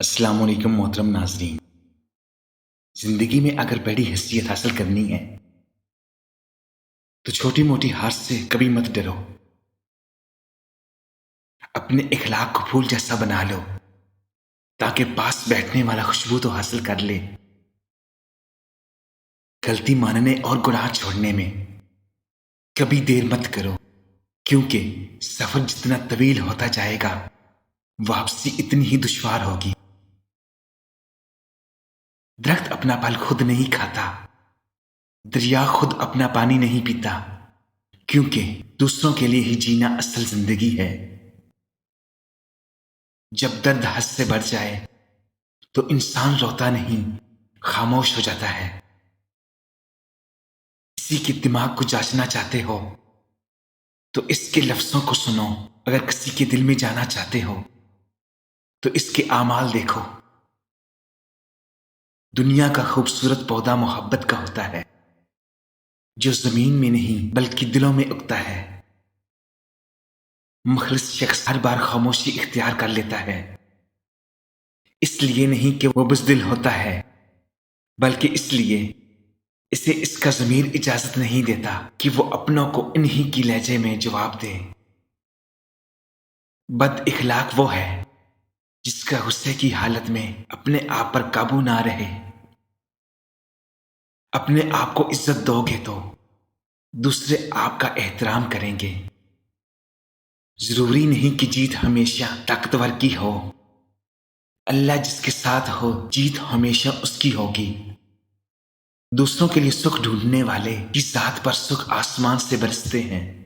السلام علیکم محترم ناظرین. زندگی میں اگر بڑی حیثیت حاصل کرنی ہے تو چھوٹی موٹی ہار سے کبھی مت ڈرو. اپنے اخلاق کو پھول جیسا بنا لو تاکہ پاس بیٹھنے والا خوشبو تو حاصل کر لے. غلطی ماننے اور گناہ چھوڑنے میں کبھی دیر مت کرو، کیونکہ سفر جتنا طویل ہوتا جائے گا واپسی اتنی ہی دشوار ہوگی. درخت اپنا پھل خود نہیں کھاتا، دریا خود اپنا پانی نہیں پیتا، کیونکہ دوسروں کے لیے ہی جینا اصل زندگی ہے. جب درد حد سے بڑھ جائے تو انسان روتا نہیں، خاموش ہو جاتا ہے. کسی کے دماغ کو جانچنا چاہتے ہو تو اس کے لفظوں کو سنو. اگر کسی کے دل میں جانا چاہتے ہو تو اس کے اعمال دیکھو. دنیا کا خوبصورت پودا محبت کا ہوتا ہے، جو زمین میں نہیں بلکہ دلوں میں اگتا ہے. مخلص شخص ہر بار خاموشی اختیار کر لیتا ہے، اس لیے نہیں کہ وہ بزدل ہوتا ہے، بلکہ اس لیے اسے اس کا ضمیر اجازت نہیں دیتا کہ وہ اپنوں کو انہی کی لہجے میں جواب دے. بد اخلاق وہ ہے جس کا غصے کی حالت میں اپنے آپ پر قابو نہ رہے. اپنے آپ کو عزت دو گے تو دوسرے آپ کا احترام کریں گے. ضروری نہیں کہ جیت ہمیشہ طاقتور کی ہو، اللہ جس کے ساتھ ہو جیت ہمیشہ اس کی ہوگی. دوسروں کے لیے سکھ ڈھونڈنے والے کی ذات پر سکھ آسمان سے برستے ہیں.